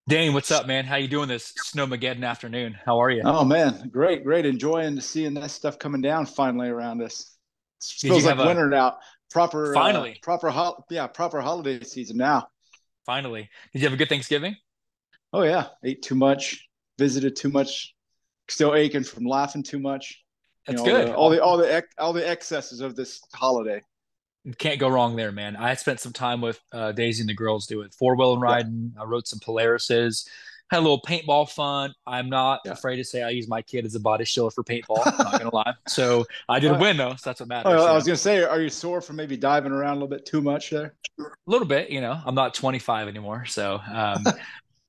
Dane, what's up, man? How you doing this snowmageddon afternoon? How are you? Oh man, great, great. Enjoying seeing that stuff coming down finally around us. It Did feels you like have a winter now. finally, Proper holiday season now. finally? Did you have a good Thanksgiving? Oh yeah, ate too much, visited too much, still aching from laughing too much. You That's know, good. all the excesses of this holiday. Can't go wrong there, man. I spent some time with Daisy and the girls doing four-wheel Yeah, riding. I rode some Polarises, had a little paintball fun. I'm not yeah. afraid to say I use my kid as a body shield for paintball. Not gonna lie. So I did Uh, win though, so that's what matters, I was gonna say, are you sore from maybe diving around a little bit too much there? A little bit, I'm not 25 anymore, so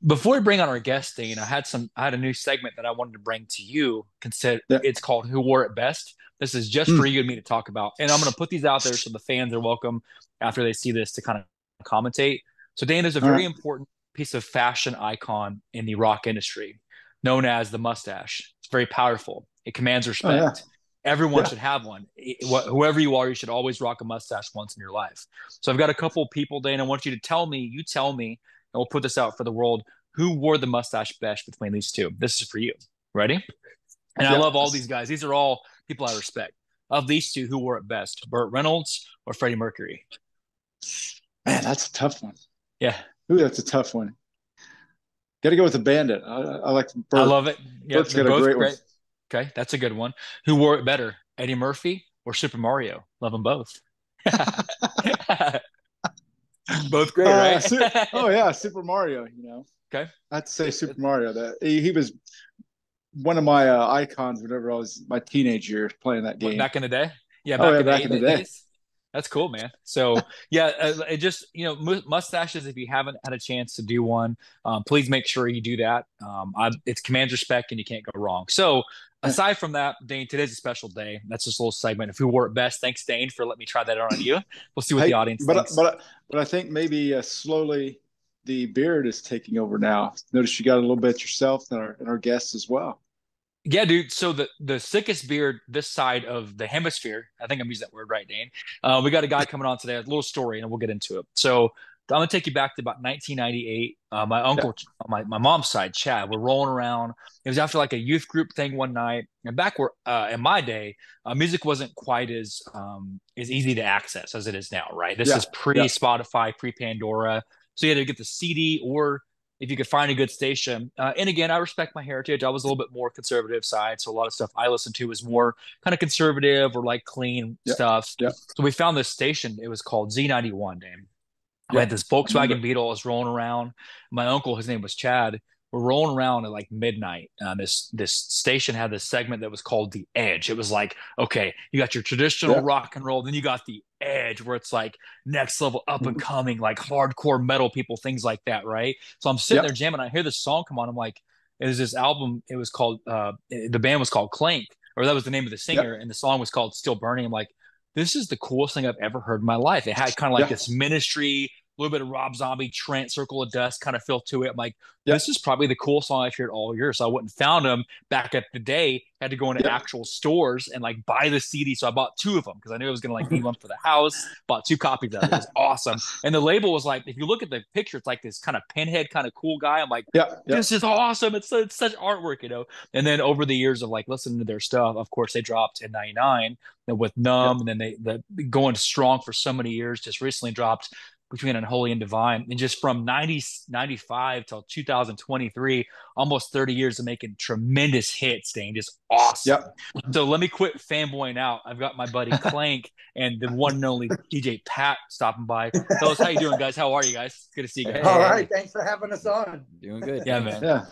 before we bring on our guest, Dean, I had a new segment that I wanted to bring to you. Consider Yeah. it's called "Who Wore It Best." This is just for Mm. you and me to talk about, and I'm going to put these out there so the fans are welcome after they see this to kind of commentate. So, Dane, there's a All very right. important piece of fashion icon in the rock industry, known as the mustache. It's very powerful. It commands Oh yeah, respect. Everyone yeah. should have one. Whoever you are, you should always rock a mustache once in your life. So, I've got a couple of people, Dane. I want you to tell me. You tell me, and we'll put this out for the world who wore the mustache best between these two. This is for you. Ready? And I Yep. love all these guys. These are all people I respect. Of these two, who wore it best? Burt Reynolds or Freddie Mercury? Man, that's a tough one. Yeah, Ooh, that's a tough one. Got to go with the Bandit. I like I Burt. love it. Yeah, Bert's they're got a both great one. great. Okay, that's a good one. Who wore it better, Eddie Murphy or Super Mario? Love them both. Both great, right? Oh yeah, Super Mario. Okay. I have to say Super Mario. That he was one of my icons whenever I was my teenage years playing that What, game. back in the day? Yeah, Oh back yeah, in the back in the day. days. That's cool, man. So yeah, it just mustaches. If you haven't had a chance to do one, please make sure you do that. It's commands respect, and you can't go wrong. So Yeah. aside from that, Dane, today's a special day. That's just a little segment of who wore it best. Thanks, Dane, for letting me try that out on you. We'll see what the Hey, audience but thinks. but but I think maybe slowly the beard is taking over now. Notice you got a little bit yourself and our guests as well. Yeah, dude. So the sickest beard this side of the hemisphere, I think I'm using that word right, Dane. We got a guy coming on today, a little story, and we'll get into it. So I'm gonna take you back to about 1998. My Yeah, uncle, my mom's side, Chad, we're rolling around. It was after like a youth group thing one night, and back where in my day, music wasn't quite as easy to access as it is now, right? This yeah, is pre yeah. Spotify, pre Pandora, so you had to get the CD or if you could find a good station. And again, I respect my heritage. I was a little bit more conservative side, so a lot of stuff I listened to was more kind of conservative or like clean Yeah, stuff. yeah, So we found this station. It was called Z91, Dan. We yeah. had this I remember. Volkswagen Beetle. I was rolling around. My uncle, his name was Chad. We're rolling around at like midnight. This station had this segment that was called the Edge. It was like, okay, you got your traditional Yeah. rock and roll, then you got the Edge, where it's like next level, up and coming, like hardcore metal people, things like that, right? So I'm sitting there Yep. jamming. I hear this song come on. I'm like, it was this album. It was called the band was called Clank, or that was the name of the singer, Yep. and the song was called Still Burning. I'm like, this is the coolest thing I've ever heard in my life. It had kind of like Yeah. this ministry, a little bit of Rob Zombie, Trent, Circle of Dust kind of feel to it. I'm like, Yep. this is probably the coolest song I've heard all year. So I went and found them back at the day, had to go into Yep. actual stores and like buy the CD. So I bought two of them because I knew I was going to like need one for the house, bought two copies of it. It was awesome. And the label was like, if you look at the picture, it's like this kind of pinhead kind of cool guy. I'm like, Yep. this Yep. is awesome. It's such artwork. And then over the years of like listening to their stuff, of course, they dropped in 99 with Numb, Yep. and then they going strong for so many years, just recently dropped between Unholy and Divine. And just from 95 till 2023, almost 30 years of making tremendous hits, Dane, just awesome. Yep. So let me quit fanboying out. I've got my buddy Klank and the one and only DJ Pat stopping by. Fellas, how you doing, guys? How are you guys? Good to see you Hey, guys. All hey, right. hey. Thanks for having us on. Doing good. Yeah, Thanks. man. Yeah.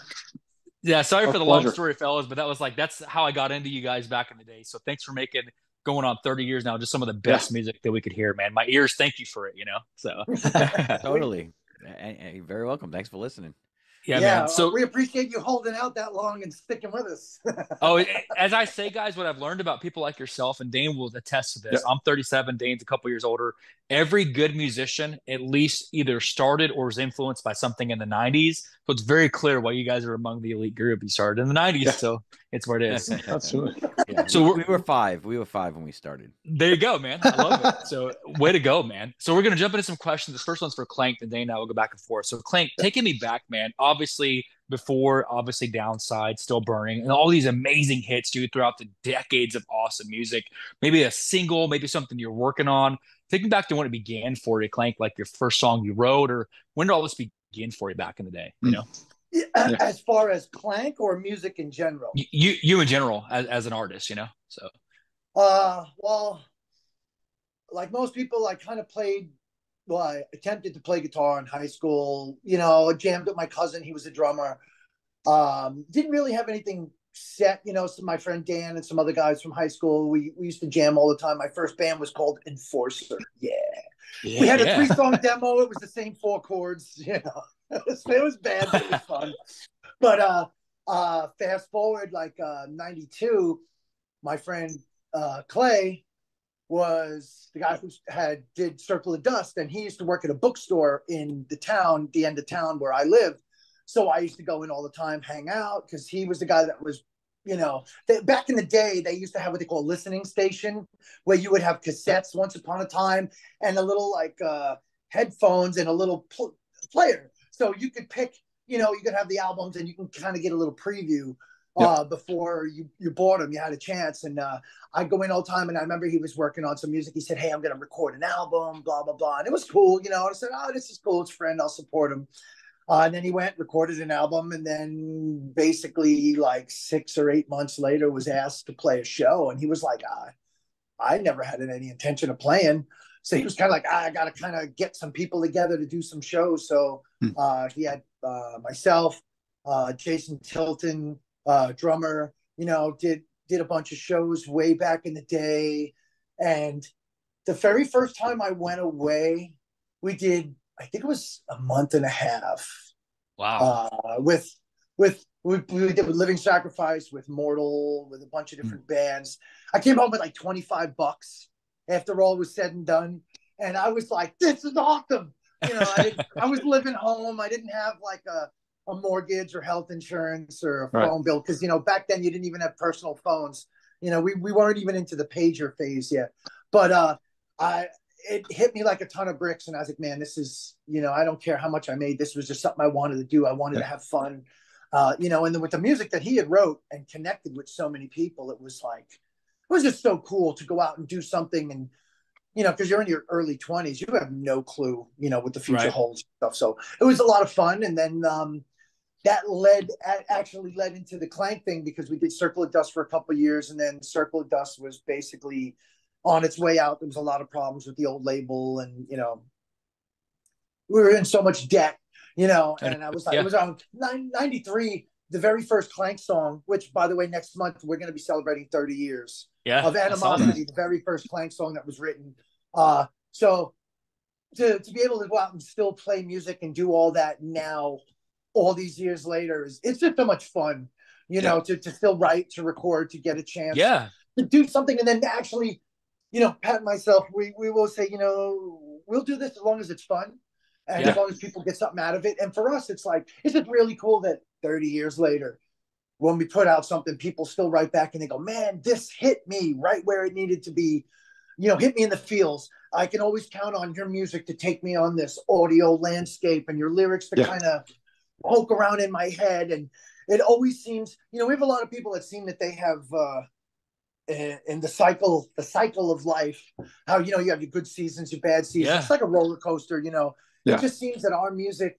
Yeah, sorry Our for the long pleasure. story, fellas, but that's how I got into you guys back in the day. So thanks for making going on 30 years now, just some of the Yeah. best music that we could hear, man. My ears thank you for it. So Totally. You're very welcome. Thanks for listening. yeah, Yeah, man. So we appreciate you holding out that long and sticking with us. oh, as I say, guys, what I've learned about people like yourself, and Dane will attest to this. Yep. I'm 37, Dane's a couple years older. Every good musician at least either started or was influenced by something in the 90s So it's very clear why you guys are among the elite group. You started in the 90s, so it's where it is. Absolutely. Yeah, So we were five. We were five when we started. there you go, man. I love it. So way to go, man. So we're gonna jump into some questions. This first one's for Clank, and Dane and I will go back and forth. So Clank, taking me back, man. Obviously, before obviously Downside, Still Burning, and all these amazing hits, dude, throughout the decades of awesome music. Maybe a single, maybe something you're working on. Take me back to when it began for you, Clank, like your first song you wrote, or when did all this begin for you back in the day? You know, As far as Clank or music in general? you in general as an artist, you know. So Well, like most people, I kind of played. Well, I attempted to play guitar in high school. You know, jammed with my cousin. He was a drummer. Didn't really have anything set. You know, so my friend Dan and some other guys from high school, we used to jam all the time. My first band was called Enforcer. Yeah. We had a 3-song demo. It was the same 4 chords. You know, it was bad, but it was fun. But fast forward like 92, my friend Clay was the guy who did Circle of Dust, and he used to work at a bookstore in the end of town where I lived. So I used to go in all the time, hang out, because he was the guy that was, you know, back in the day, they used to have what they call a listening station, where you would have cassettes once upon a time and a little like headphones and a little player. So you could pick, you know, you could have the albums and you can kind of get a little preview before you bought them. You had a chance. And I'd go in all the time, and I remember he was working on some music. He said, "Hey, I'm going to record an album, blah, blah, blah." And it was cool, you know. And I said, "Oh, this is cool. It's a friend. I'll support him." And then he went, recorded an album, and then basically like 6 or 8 months later was asked to play a show. And he was like, I never had any intention of playing. So he was kind of like, I got to kind of get some people together to do some shows. So he had myself, Jason Tilton, drummer, you know, did a bunch of shows way back in the day. And the very first time I went away, we did, I think it was a month and a half. Wow. We did with Living Sacrifice, with Mortal, with a bunch of different bands. I came home with like $25 after all was said and done. And I was like, this is awesome. You know, I was living home. I didn't have like a mortgage or health insurance or a phone bill. Cause you know, back then you didn't even have personal phones. You know, we weren't even into the pager phase yet, but, it hit me like a ton of bricks. And I was like, man, this is, you know, I don't care how much I made. This was just something I wanted to do. I wanted to have fun, you know, and then with the music that he had wrote and connected with so many people, it was like, it was just so cool to go out and do something. And, you know, because you're in your early 20s, you have no clue, you know, what the future holds and stuff. So it was a lot of fun. And then that actually led into the Klank thing, because we did Circle of Dust for a couple of years. And then Circle of Dust was basically on its way out. There was a lot of problems with the old label, and, you know, we were in so much debt, you know, and I was like, it was on 93, the very first Klank song, which, by the way, next month we're going to be celebrating 30 years of Animosity, the very first Klank song that was written. So to be able to go out and still play music and do all that now, all these years later, it's just so much fun, you know, to still write, to record, to get a chance to do something, and then actually, you know, Pat and myself, we will say, you know, we'll do this as long as it's fun and as long as people get something out of it. And for us, it's like, it's just really cool that 30 years later, when we put out something, people still write back and they go, man, this hit me right where it needed to be, you know, hit me in the feels. I can always count on your music to take me on this audio landscape, and your lyrics to kind of poke around in my head. And it always seems, you know, we have a lot of people that seem that they have, in the cycle of life, how, you know, you have your good seasons, your bad seasons. It's like a roller coaster, you know. It just seems that our music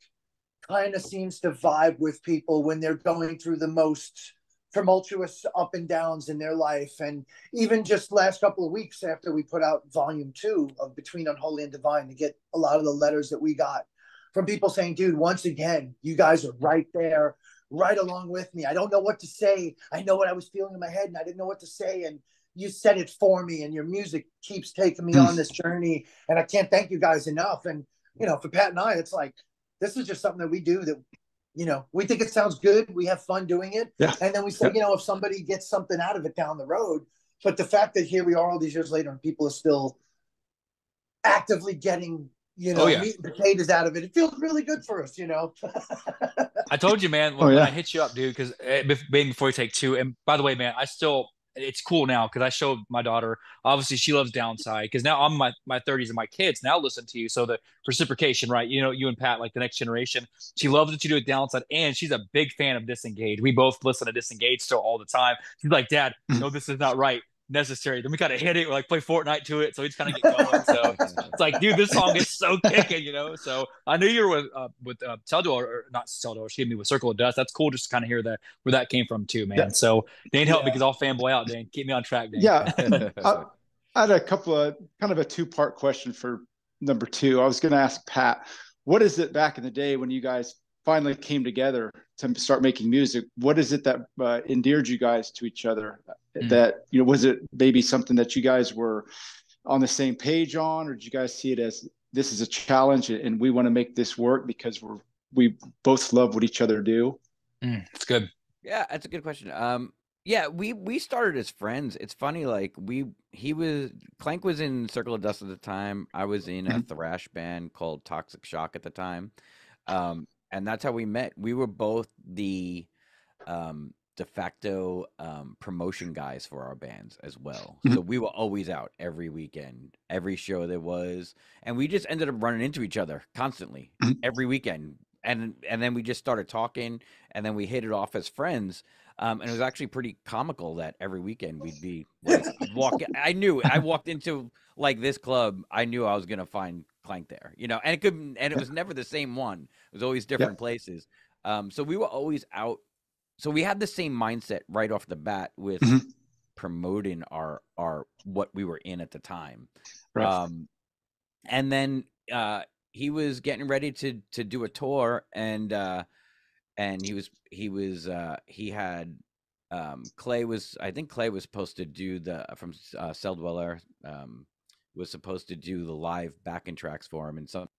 kind of seems to vibe with people when they're going through the most tumultuous up and downs in their life. And even just last couple of weeks after we put out volume 2 of Between Unholy and Divine, to get a lot of the letters that we got from people saying, dude, once again, you guys are right there, right along with me. I don't know what to say. I know what I was feeling in my head, and I didn't know what to say. And you said it for me, and your music keeps taking me on this journey. And I can't thank you guys enough. And, you know, for Pat and I, it's like, this is just something that we do that, you know, we think it sounds good. We have fun doing it. And then we say, you know, if somebody gets something out of it down the road, but the fact that here we are all these years later and people are still actively getting, you know, meat and potatoes out of it, it feels really good for us, you know. I told you, man, when I hit you up, dude, because before you take two, and by the way, man, it's cool now because I showed my daughter, obviously she loves Downside because now I'm my 30s and my kids now listen to you. So the reciprocation, right? You know, you and Pat, like the next generation, she loves what you do at Downside and she's a big fan of Disengage. We both listen to Disengage still all the time. She's like, Dad, no, this is not right. Necessary. Then we gotta hit it, like play Fortnite to it, so we just kind of get going. So it's like, dude, this song is so kicking, you know. So I knew you were with Seldor, or not Seldor, excuse me, with Circle of Dust. That's cool, just to kind of hear that where that came from too, man. Yeah. So Dane, help me because I'll fanboy out. Dane, keep me on track, Dane. Yeah, I had a couple of kind of a two-part question for number two. I was going to ask Pat, what is it back in the day when you guys finally came together to start making music? What is it that endeared you guys to each other? That, you know, was it maybe something that you guys were on the same page on, or did you guys see it as this is a challenge and we want to make this work because we both love what each other do? It's good. Yeah, that's a good question. Yeah, we started as friends. It's funny, like Klank was in Circle of Dust at the time. I was in a thrash band called Toxic Shock at the time. And that's how we met. We were both the de facto promotion guys for our bands as well. So we were always out every weekend, every show there was, and we just ended up running into each other constantly every weekend. And then we just started talking, and then we hit it off as friends. And it was actually pretty comical that every weekend we'd be like, I walked into like this club, I knew I was gonna find Klank there, you know, and it was never the same one. It was always different places. So we were always out. So we had the same mindset right off the bat with promoting our what we were in at the time. Right. And then he was getting ready to do a tour, and he had Clay was supposed to do from Cell Dweller was supposed to do the live backing tracks for him in some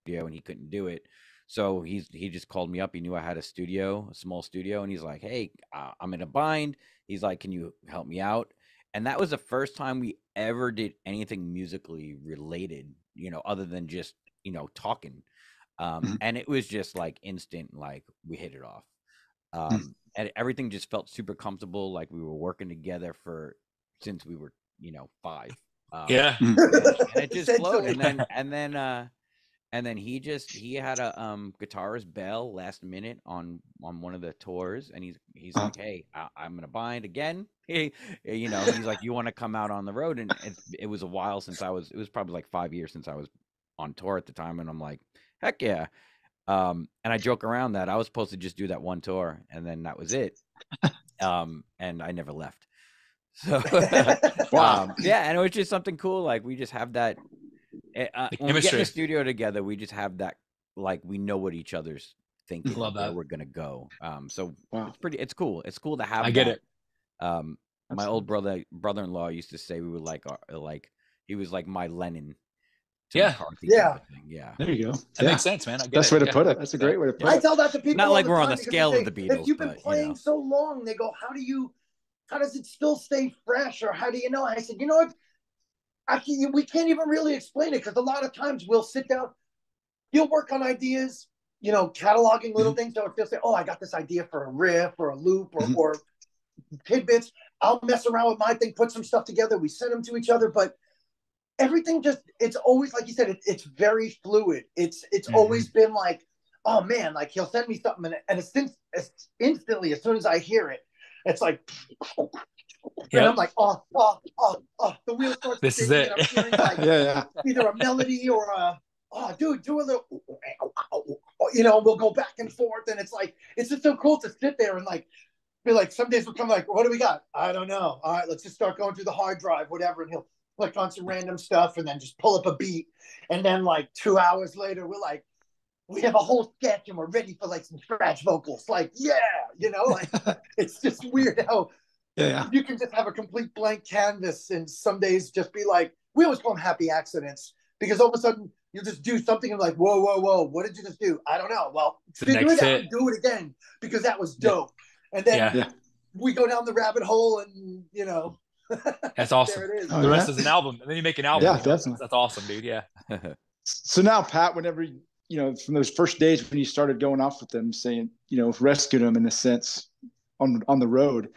studio, and he couldn't do it. So he just called me up. He knew I had a small studio, and he's like, "Hey, I'm in a bind." He's like, "Can you help me out?" And that was the first time we ever did anything musically related, you know, other than just, you know, talking. And it was just like instant, like we hit it off. And everything just felt super comfortable, like we were working together since we were, you know, 5. Yeah. And it just flowed. And then he had a guitarist bail last minute on one of the tours, and he's like, "Hey, I'm gonna bind again." You know, he's like, "You want to come out on the road?" And it was a while since it was probably like 5 years since I was on tour at the time, and I'm like, "Heck yeah!" And I joke around that I was supposed to just do that one tour, and then that was it. And I never left. So wow. Yeah, and it was just something cool. Like we just have that. When we get in the studio together, we just have that, like we know what each other's thinking, love that. where we're gonna go. So wow. it's cool. It's cool to have. I get it. My old brother-in-law used to say we were like he was like my Lenin. McCarthy thing. Yeah. There you go. That makes sense, man. Best way to put it. That's a great way to put it. I tell that to people. Not like we're on the time scale say, of the Beatles. If you've been playing you know. so long, they go, how does it still stay fresh? Or how do you know? I said, you know what? We can't even really explain it, because a lot of times we'll sit down, you'll work on ideas, you know, cataloging little things. So if you'll say, oh, I got this idea for a riff or a loop or tidbits, I'll mess around with my thing, put some stuff together. We send them to each other, but everything it's always, like you said, it's very fluid. It's always been like, oh man, like he'll send me something and it's instantly, as soon as I hear it, it's like, and I'm like, oh, the wheel starts. This is it. I'm hearing like either a melody or dude, do a little, you know, we'll go back and forth. And it's like, it's just so cool to sit there and like, be like, some days we'll come like, what do we got? I don't know. All right, let's just start going through the hard drive, whatever. And he'll click on some random stuff and then just pull up a beat. And then like 2 hours later, we're like, we have a whole sketch and we're ready for like some scratch vocals. Like, yeah, you know, like it's just weird how you can just have a complete blank canvas and some days just be like, we always call them happy accidents, because all of a sudden you just do something and like, whoa, what did you just do? I don't know. Well, figure it out and do it again, because that was dope. And then we go down the rabbit hole and, you know. That's awesome. There it is. The rest is an album. And then you make an album. Yeah, definitely. That's awesome, dude. Yeah. So now, Pat, whenever from those first days when you started going off with them, saying, rescuing them in a sense on the road.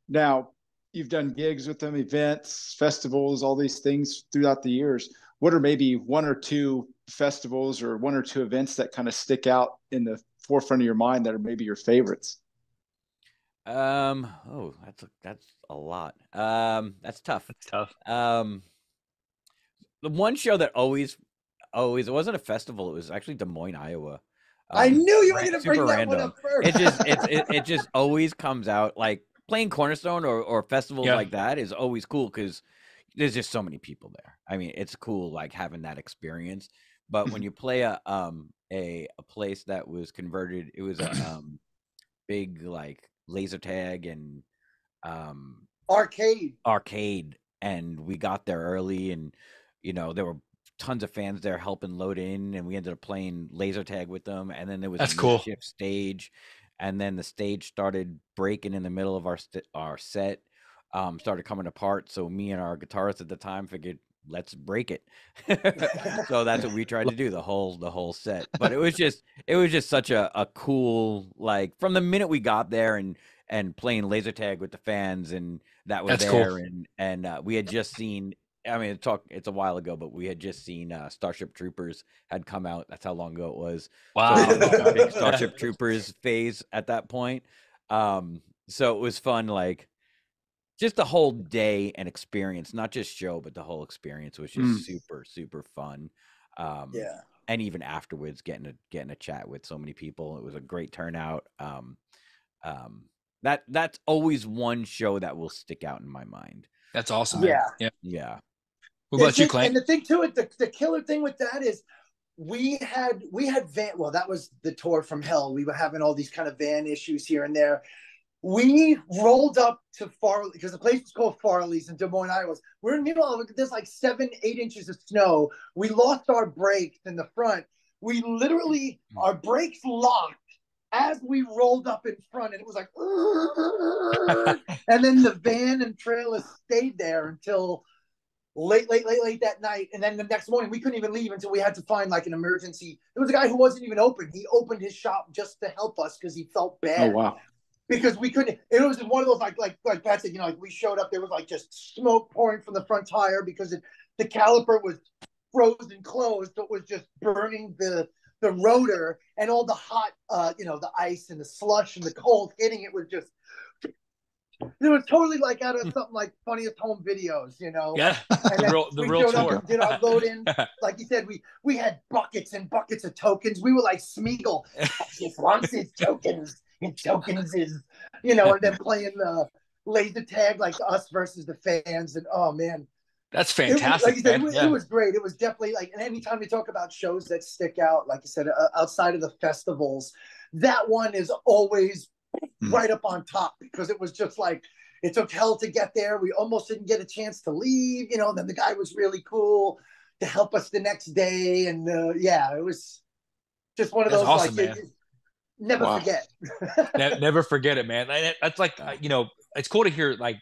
Now you've done gigs with them, events, festivals, all these things throughout the years. What are maybe one or two festivals or one or two events that kind of stick out in the forefront of your mind that are maybe your favorites? That's a lot. That's tough. That's tough. The one show that always, it wasn't a festival. It was actually Des Moines, Iowa. I knew you were going to bring that random. one up first. It just always comes out like playing Cornerstone or festivals like that is always cool because there's just so many people there. I mean, it's cool like having that experience. But when you play a place that was converted, it was a big like laser tag and arcade, and we got there early, and there were tons of fans there helping load in, and we ended up playing laser tag with them. And then there was a makeshift stage, and then the stage started breaking in the middle of our set, started coming apart. So me and our guitarist at the time figured, let's break it. So that's what we tried to do the whole set. But it was just such a cool, like, from the minute we got there and playing laser tag with the fans, and that was there. Cool. And we had just seen, I mean, it's a while ago, but we had just seen Starship Troopers had come out. That's how long ago it was. Wow. So big Starship Troopers phase at that point. So it was fun, like, just the whole day and experience, not just show, but the whole experience was just super, super fun. And even afterwards, getting a chat with so many people, it was a great turnout. That's always one show that will stick out in my mind. That's awesome. Man. Yeah. What about you, Klank? And the thing to it, the killer thing with that is we had van. Well, that was the tour from hell. We were having all these kind of van issues here and there. We rolled up to Farley because the place was called Farley's in Des Moines, Iowa. We're in the middle of, there's like 7-8 inches of snow. We lost our brakes in the front. We literally, our brakes locked as we rolled up in front, and it was like, and then the van and trailer stayed there until late that night. And then the next morning, we couldn't even leave until we had to find like an emergency. There was a guy who wasn't even open. He opened his shop just to help us because he felt bad. Oh, wow. Because we couldn't, it was one of those like Pat said, like we showed up, there was like just smoke pouring from the front tire because the caliper was frozen closed, so it was just burning the rotor, and all the hot, the ice and the slush and the cold hitting it was just, it was totally like out of something like Funniest Home Videos, Yeah, and the real tour. Did our load in, like you said, we had buckets and buckets of tokens. We were like Smeagol, just wants his tokens. And tokens is, and then playing the laser tag like us versus the fans, and oh man, that's fantastic. It was great. It was definitely like, and anytime you talk about shows that stick out, like you said, outside of the festivals, that one is always right up on top because it was just like it took hell to get there. We almost didn't get a chance to leave, and then the guy was really cool to help us the next day, and it was just one of those awesome, like. Man. Never forget. Never forget it, man. That's like, it's cool to hear, like,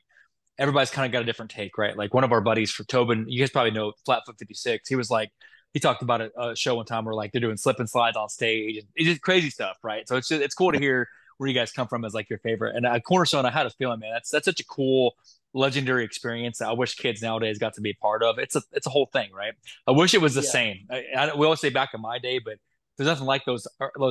everybody's kind of got a different take, right? Like one of our buddies for Tobin, you guys probably know Flatfoot 56. He talked about a show one time where like they're doing slip and slides on stage, and it's just crazy stuff, right? So it's cool to hear where you guys come from as like your favorite. And Cornerstone, I had a feeling, man, that's such a cool, legendary experience that I wish kids nowadays got to be a part of. It's a whole thing, right? I wish it was the same. We always say back in my day, but there's nothing like those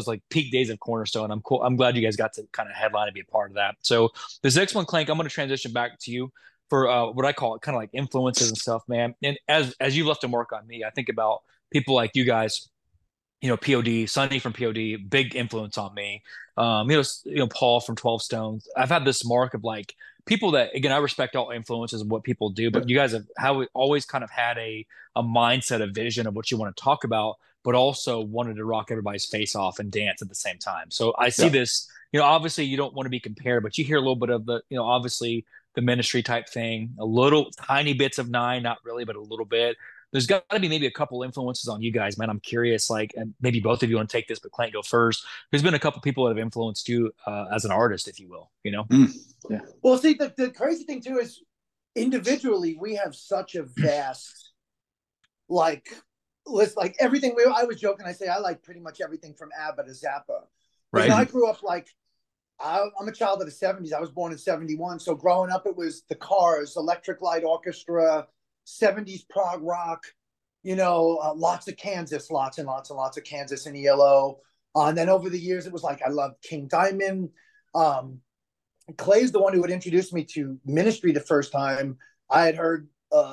like peak days of Cornerstone. I'm cool. I'm glad you guys got to kind of headline and be a part of that. So this next one, Klank, I'm going to transition back to you for what I call kind of like influences and stuff, man. And as you left a mark on me, I think about people like you guys, POD, Sonny from POD, big influence on me. Paul from 12 Stones. I've had this mark of like people that, again, I respect all influences of what people do, but you guys have always kind of had a mindset, a vision of what you want to talk about, but also wanted to rock everybody's face off and dance at the same time. So I see this, obviously you don't want to be compared, but you hear a little bit of the, obviously the Ministry type thing, a little tiny bits of Nine, not really, but a little bit. There's got to be maybe a couple influences on you guys, man. I'm curious, like, and maybe both of you want to take this, but Klank, go first. There's been a couple people that have influenced you as an artist, if you will, Yeah. Well, see, the crazy thing too is individually we have such a vast, like, listen, like everything. I was joking. I say I like pretty much everything from ABBA to Zappa. Right. You know, I grew up like I'm a child of the '70s. I was born in '71, so growing up, it was the Cars, Electric Light Orchestra, '70s prog rock. You know, lots of Kansas, lots and lots and lots of Kansas and ELO. And then over the years, it was like I loved King Diamond. Clay's the one who had introduced me to Ministry the first time. I had heard,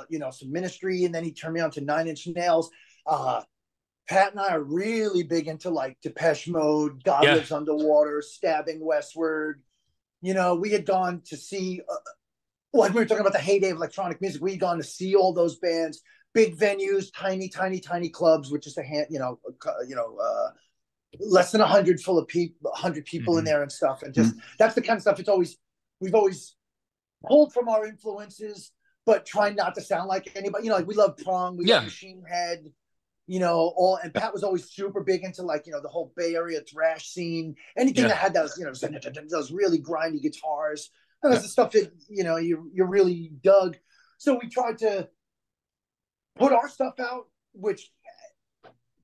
you know, some Ministry, and then he turned me on to Nine Inch Nails. Pat and I are really big into like Depeche Mode, God Lives Underwater, Stabbing Westward. You know, we had gone to see, like we were talking about the heyday of electronic music. We had gone to see all those bands, big venues, tiny, tiny, tiny clubs with just a hand, less than 100 full of people, 100 people in there and stuff. And just that's the kind of stuff. We've always pulled from our influences, but trying not to sound like anybody. You know, like we love Prong, we love Machine Head. You know, and Pat was always super big into like, you know, the whole Bay Area thrash scene, anything that had those, you know, those really grindy guitars. That was the stuff that, you know, you really dug. So we tried to put our stuff out, which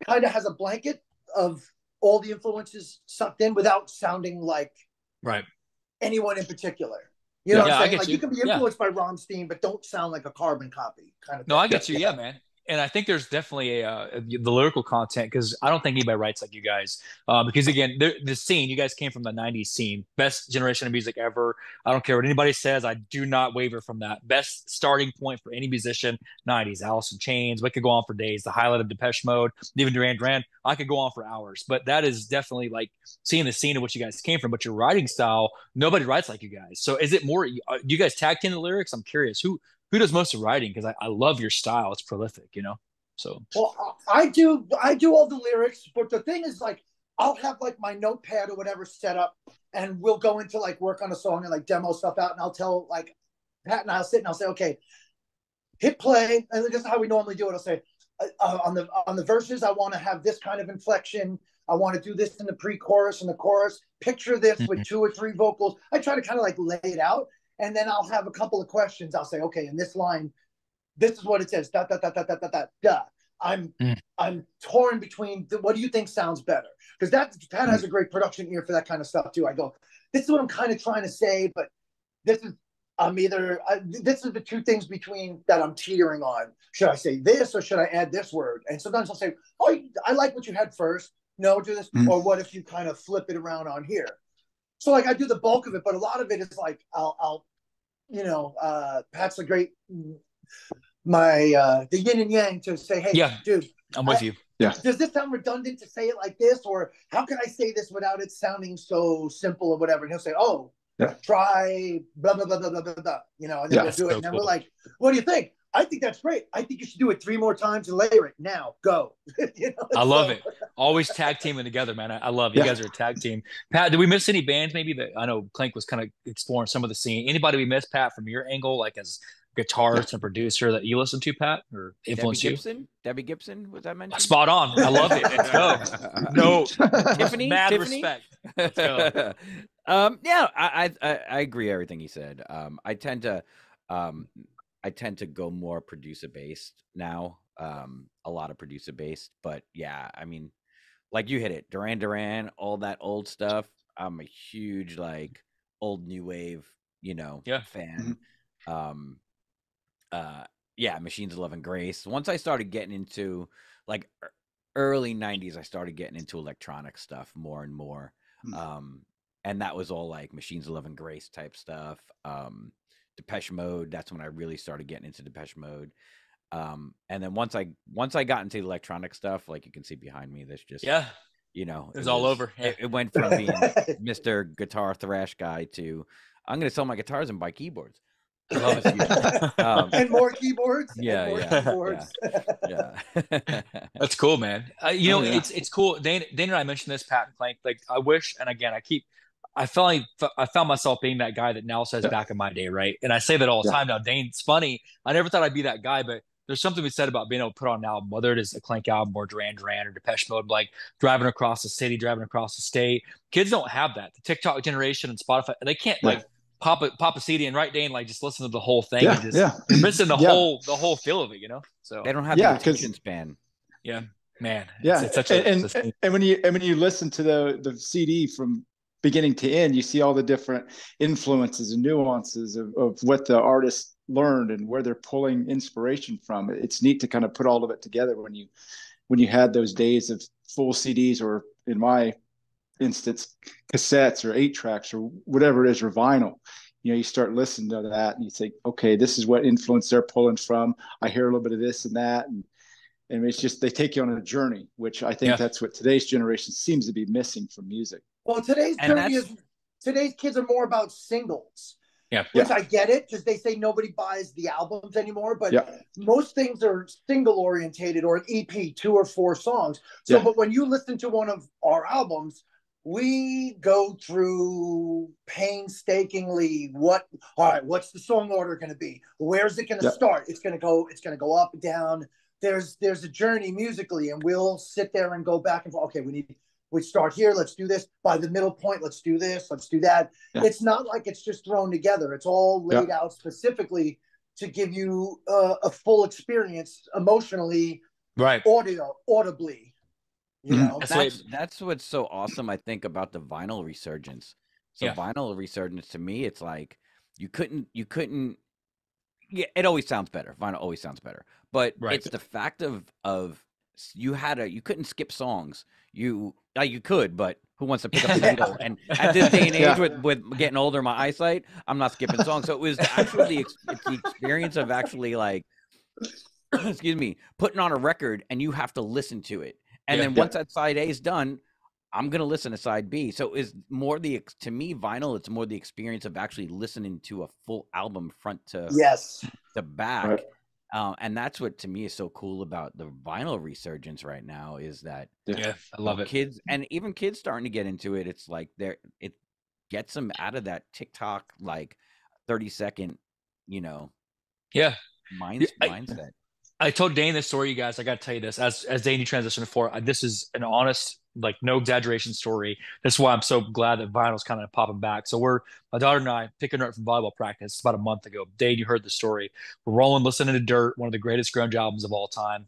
kind of has a blanket of all the influences sucked in without sounding like anyone in particular. You know what I'm saying? Like you can be influenced by Rammstein, but don't sound like a carbon copy kind of thing. No, I get you. Yeah, man. And I think there's definitely the lyrical content, because I don't think anybody writes like you guys. Because again, the scene, you guys came from the '90s scene, best generation of music ever. I don't care what anybody says, I do not waver from that. Best starting point for any musician, '90s. Alice in Chains, we could go on for days. The highlight of Depeche Mode, even Duran Duran. I could go on for hours. But that is definitely like seeing the scene of which you guys came from. But your writing style, nobody writes like you guys. So is it more? Do you guys tag team the lyrics? I'm curious. Who does most of the writing? Because I love your style. It's prolific, you know? So. Well, I do all the lyrics, but the thing is like, I'll have like my notepad or whatever set up, and we'll go into like work on a song and like demo stuff out. And I'll tell like Pat and I'll sit and I'll say, okay, hit play. And this is how we normally do it. I'll say on the verses, I want to have this kind of inflection. I want to do this in the pre-chorus and the chorus. Picture this with 2 or 3 vocals. I try to kind of like lay it out. And then I'll have a couple of questions. I'll say, okay, in this line, this is what it says. Da, da, da, da, da, da, da, da. I'm torn between what do you think sounds better? Because Pat has a great production ear for that kind of stuff too. I go, this is what I'm kind of trying to say, but this is this is the 2 things between that I'm teetering on. Should I say this or should I add this word? And sometimes I'll say, oh, I like what you had first. No, do this. Or what if you kind of flip it around on here? So like I do the bulk of it, but a lot of it is like I'll you know, Pat's a great the yin and yang to say, hey, dude, I'm with you. Yeah. Does this sound redundant to say it like this? Or how can I say this without it sounding so simple or whatever? And he'll say, oh, try blah, blah, blah, blah, blah, blah, blah. You know, and then we'll do it. And then we're like, what do you think? I think that's great. I think you should do it 3 more times and layer it. Now, go. You know? I love it. Always tag teaming together, man. I love it. You guys are a tag team. Pat, did we miss any bands maybe that I know Klank was kind of exploring some of the scene? Anybody we missed, Pat, from your angle, like as guitarist and producer that you listen to, Pat, or influence you? Debbie Gibson, was that mentioned? Spot on. I love it. Let's go. No, Tiffany. Mad Tiffany? respect. Let's go. Yeah, I agree everything he said. I tend to go more producer based now. A lot of producer based, but yeah, I mean, like you hit it, Duran Duran, all that old stuff. I'm a huge like old new wave, you know, fan. Yeah, Machines of Love and Grace. Once I started getting into like early '90s, I started getting into electronic stuff more and more. And that was all like Machines of Love and Grace type stuff. Depeche Mode, that's when I really started getting into Depeche Mode. And then once I got into electronic stuff, like you can see behind me, there's just you know, it was all over. It went from being Mr. Guitar Thrash guy to I'm gonna sell my guitars and buy keyboards. I love it. And more keyboards. Keyboards. That's cool, man. You know, it's cool. Dane and I mentioned this, Pat and Klank. Like, I wish, and again, I found myself being that guy that now says back in my day, right? And I say that all the time now. Dane's funny. I never thought I'd be that guy, but there's something we said about being able to put on an album, whether it is a Klank album or Duran Duran or Depeche Mode, like driving across the city, driving across the state. Kids don't have that. The TikTok generation and Spotify, they can't like pop a CD and Dane, like just listen to the whole thing. You're missing the whole feel of it, you know? So they don't have the attention span. Yeah, man. Yeah, it's such and when you listen to the CD from beginning to end, you see all the different influences and nuances of what the artist learned and where they're pulling inspiration from. It's neat to kind of put all of it together when you had those days of full CDs, or in my instance, cassettes or 8 tracks or whatever it is, or vinyl. You start listening to that and you think, okay, this is what influence they're pulling from. I hear a little bit of this and that, and it's just, they take you on a journey, which I think that's what today's generation seems to be missing from music. Well, today's kids are more about singles. Yeah. Which I get it, because they say nobody buys the albums anymore, but most things are single orientated, or an EP, 2 or 4 songs. So, but when you listen to one of our albums, we go through painstakingly what's the song order going to be? Where's it going to start? It's going to go up and down. There's a journey musically, and we'll sit there and go back and forth. Okay, we start here. Let's do this. By the middle point, let's do this. Let's do that. Yeah. It's not like it's just thrown together. It's all laid out specifically to give you a full experience emotionally, audibly. You know, that's what's so awesome, I think, about the vinyl resurgence. So vinyl resurgence, to me, it's like you couldn't. Yeah, it always sounds better. Vinyl always sounds better, but it's the fact of you couldn't skip songs. You could, but who wants to pick up the needle? And at this day and age, with getting older, my eyesight, I'm not skipping songs. So it was actually it's the experience of actually, like, excuse me, putting on a record, and you have to listen to it. And then once that side A is done, I'm going to listen to side B. So it's more to me, vinyl, it's more the experience of actually listening to a full album front to back. Right. And that's what, to me, is so cool about the vinyl resurgence right now, is that I love it. Kids, and even kids, starting to get into it. It's like it gets them out of that TikTok, like 30-second, mindset. I told Dane this story, you guys. I got to tell you this. As Dane, you transitioned before, this is an honest, like, no exaggeration story. This is why I'm so glad that vinyl's kind of popping back. So my daughter and I, picking her up from volleyball practice about a month ago. Dane, you heard the story. We're rolling, listening to Dirt, one of the greatest grunge albums of all time.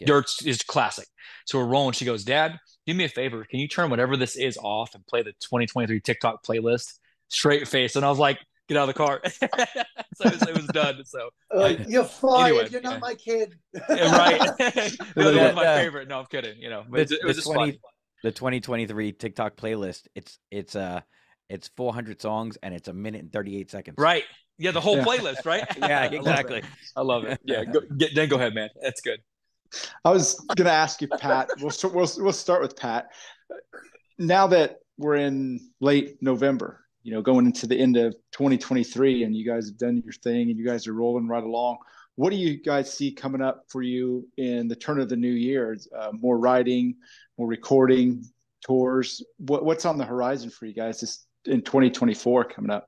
Dirt is classic. So we're rolling. She goes, Dad, do me a favor. Can you turn whatever this is off and play the 2023 TikTok playlist? Straight face. And I was like, get out of the car. So it was done. So you're fired. Anyway, you're not my kid. Right. The other one's my favorite. No, I'm kidding. But it was just fun. The 2023 TikTok playlist. It's 400 songs, and it's 1 minute and 38 seconds. Right. Yeah, the whole playlist. Right. Yeah, exactly. I love it. Yeah. Go ahead, man. That's good. I was going to ask you, Pat. We'll start with Pat. Now that we're in late November, going into the end of 2023, and you guys have done your thing and you guys are rolling right along, what do you guys see coming up for you in the turn of the new year? More writing, more recording, tours? What's on the horizon for you guys in 2024 coming up?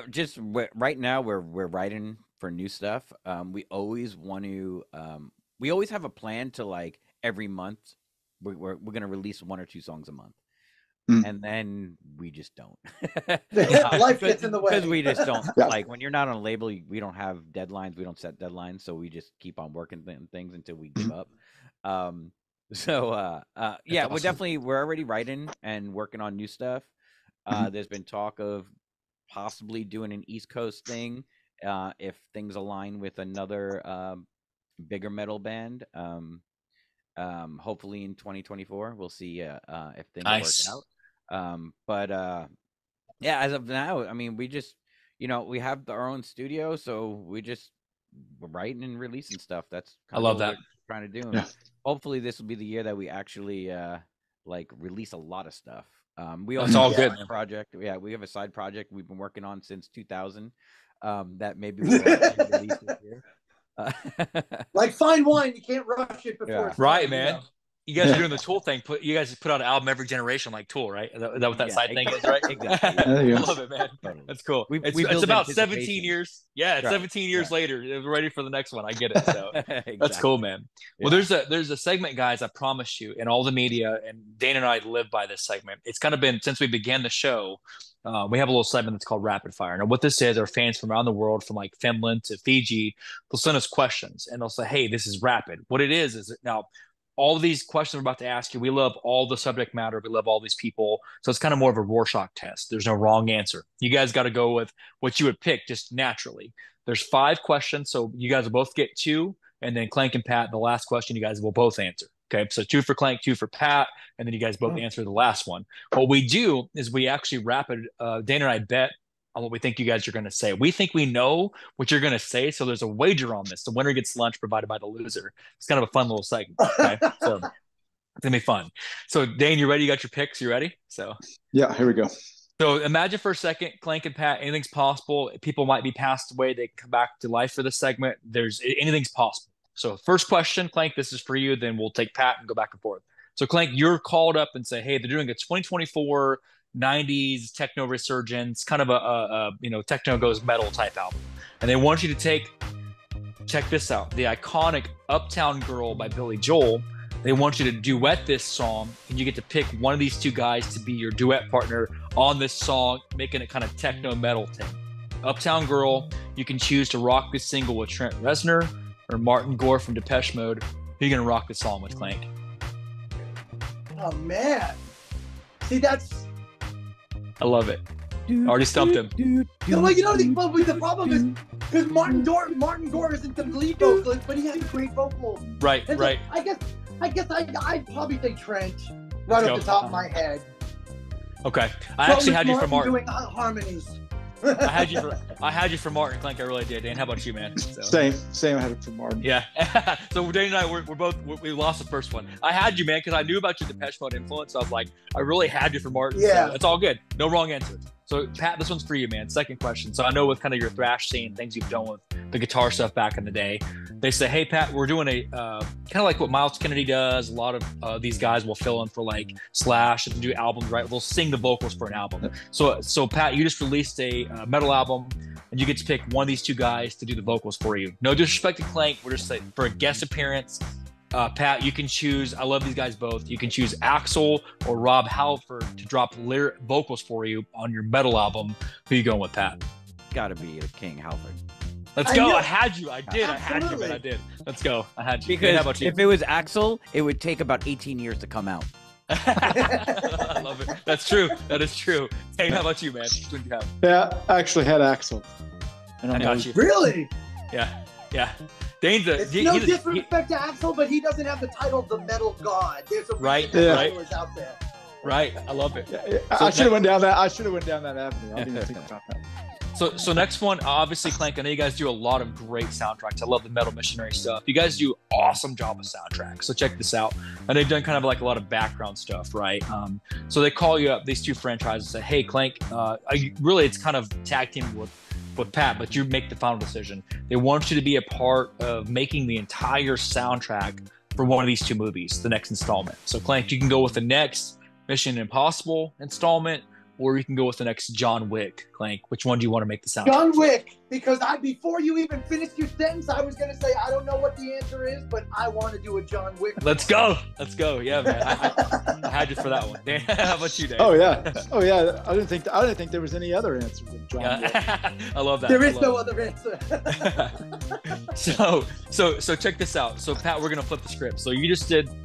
Just right now, we're writing for new stuff. We always want to. We always have a plan to, like, every month we're going to release 1 or 2 songs a month. And then we just don't. Life gets in the way. Because we just don't. Like, when you're not on a label, we don't have deadlines. We don't set deadlines. So we just keep on working things until we give up. We're already writing and working on new stuff. There's been talk of possibly doing an East Coast thing if things align with another bigger metal band. Hopefully in 2024, we'll see if things work out. As of now, I mean, we just, we have our own studio, so we're writing and releasing stuff. That's I love that. We're trying to do. Yeah. Hopefully this will be the year that we actually release a lot of stuff. We also all good project. Yeah, we have a side project we've been working on since 2000. That maybe we'll release this year. Like fine wine, you can't rush it before it's right, man. You guys are doing the Tool thing. You guys put out an album every generation, like Tool, right? Is that what that side thing is, right? Exactly. I love it, man. That's cool. It's about 17 years. Yeah, 17 years later, we're ready for the next one. I get it. So that's cool, man. Well, there's a segment, guys, I promise you, in all the media, and Dane and I live by this segment. It's kind of been since we began the show. we have a little segment that's called Rapid Fire. Now, what this is, our fans from around the world, from like Finland to Fiji, they'll send us questions and they'll say, hey, this is rapid. What it is now, all of these questions we're about to ask you, we love all the subject matter. We love all these people. So it's kind of more of a Rorschach test. There's no wrong answer. You guys got to go with what you would pick just naturally. There's 5 questions. So you guys will both get 2. And then Klank and Pat, the last question, you guys will both answer. Okay, so 2 for Klank, 2 for Pat, and then you guys both answer the last one. What we do is we actually rapid, Dana and I bet on what we think you guys are going to say. We think we know what you're going to say, so there's a wager on this. The winner gets lunch provided by the loser. It's kind of a fun little segment. Okay, so it's gonna be fun. So Dane, you ready? You got your picks? You ready? So yeah, here we go. So imagine for a second, Klank and Pat, anything's possible. People might be passed away. They come back to life for this segment. Anything's possible. So first question, Klank, this is for you. Then we'll take Pat and go back and forth. So Klank, you're called up and say, hey, they're doing a 2024 90s techno resurgence, kind of a techno goes metal type album. And they want you to check this out, the iconic Uptown Girl by Billy Joel. They want you to duet this song, and you get to pick one of these 2 guys to be your duet partner on this song, making it kind of techno metal thing. Uptown Girl, you can choose to rock this single with Trent Reznor or Martin Gore from Depeche Mode. Who are you going to rock this song with, Klank? Oh, man. See, I love it. Already stumped him. The problem is because Martin Gore isn't the lead vocalist, but he has great vocals. Right, and right. So I'd probably say Trent right off the top of my head. Okay, I actually had you for Martin. Doing harmonies. I had you for Martin, Klank. I really did. Dan, how about you, man? So. Same. I had it for Martin. Yeah. So Dane and I, we lost the first one. I had you, man, because I knew about your Depeche Mode influence. So I was like, I really had you for Martin. Yeah. So it's all good. No wrong answer. So Pat, this one's for you, man. Second question. So I know with kind of your thrash scene, things you've done with the guitar stuff back in the day, they say, hey, Pat, we're doing a kind of like what Miles Kennedy does. A lot of these guys will fill in for like Slash and do albums, right? They'll sing the vocals for an album. So Pat, you just released a metal album, and you get to pick one of these 2 guys to do the vocals for you. No disrespect to Klank. We're just saying for a guest appearance. Pat, you can choose. I love these guys both. You can choose Axl or Rob Halford to drop vocals for you on your metal album. Who you going with, Pat? Got to be the King Halford. Let's go. I had you. I did. Absolutely. I had you, man. I did. Let's go. I had you. Because how about you? If it was Axl, it would take about 18 years to come out. I love it. That's true. That is true. Hey, how about you, man? What do you have? Yeah, I actually had Axl. I got you. Really? Yeah. Dane's no disrespect to Axl, but he doesn't have the title of the metal god. There's a right out there. Right. I love it. Yeah. I should have went down that avenue. I didn't even think about that. So next one, obviously, Klank, I know you guys do a lot of great soundtracks. I love the Metal Missionary stuff. You guys do awesome job with soundtracks. So check this out. And they've done kind of like a lot of background stuff, right? So they call you up, these 2 franchises, say, hey, Klank, it's kind of tag team with Pat, but you make the final decision. They want you to be a part of making the entire soundtrack for one of these 2 movies, the next installment. So Klank, you can go with the next Mission Impossible installment, or you can go with the next John Wick. Klank, which one do you want to make the soundtrack? John Wick, because before you even finished your sentence, I was going to say, I don't know what the answer is, but I want to do a John Wick. Let's go. Yeah, man. I had you for that one. Dan, how about you, Dave? Oh yeah. I didn't think there was any other answer than John Wick. I love that. There is no other answer. So check this out. So Pat, we're gonna flip the script. So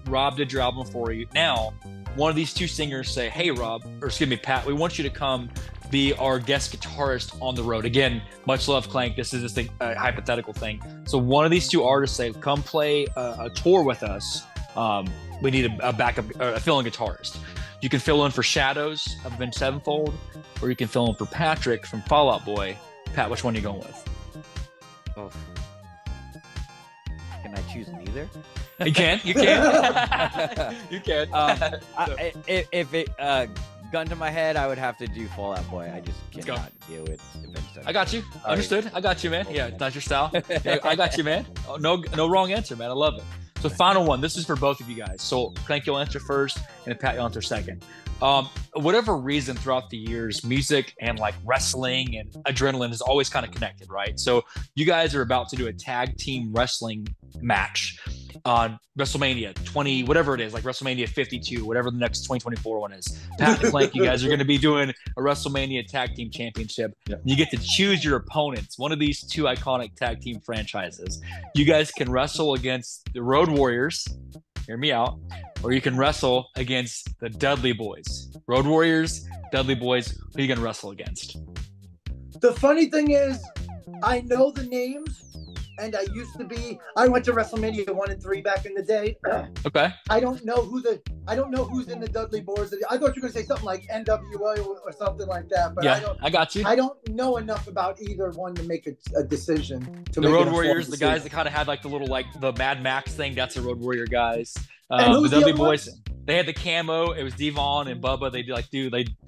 Rob did your album for you. Now, one of these 2 singers say, hey, Pat, we want you to come be our guest guitarist on the road. Again, much love, Klank. This is just a hypothetical thing. So one of these 2 artists say, come play a tour with us. We need a backup, a fill-in guitarist. You can fill in for Shadows of Avenged Sevenfold, or you can fill in for Patrick from Fall Out Boy. Pat, which one are you going with? Oh. Can I choose neither? You can. You can. If it gun to my head, I would have to do Fall Out Boy. I just cannot deal with Avenged Sevenfold. I got you. Understood. I got you, man. Yeah, it's not your style. Yeah, I got you, man. Oh, no wrong answer, man. I love it. So final one. This is for both of you guys. So Klank, you'll answer first, and Pat, you'll answer second. Whatever reason throughout the years, music and like wrestling and adrenaline is always kind of connected, right? So you guys are about to do a tag team wrestling match. on WrestleMania 20, whatever it is, like WrestleMania 52, whatever the next 2024 one is. Pat and Klank, you guys are going to be doing a WrestleMania Tag Team Championship. Yeah. You get to choose your opponents, one of these two iconic tag team franchises. You guys can wrestle against the Road Warriors, hear me out, or you can wrestle against the Dudley Boys. Road Warriors, Dudley Boys, who are you going to wrestle against? The funny thing is, I know the names, and I went to WrestleMania 1 and 3 back in the day. Okay. I don't know who's in the Dudley Boys. I thought you were going to say something like NWA or something like that, but yeah, I got you. I don't know enough about either one to make a decision. The Road Warriors, the guys that kind of had like the little, like the Mad Max thing, that's the Road Warrior guys. The Dudley Boys, they had the camo. It was Devon and Bubba. They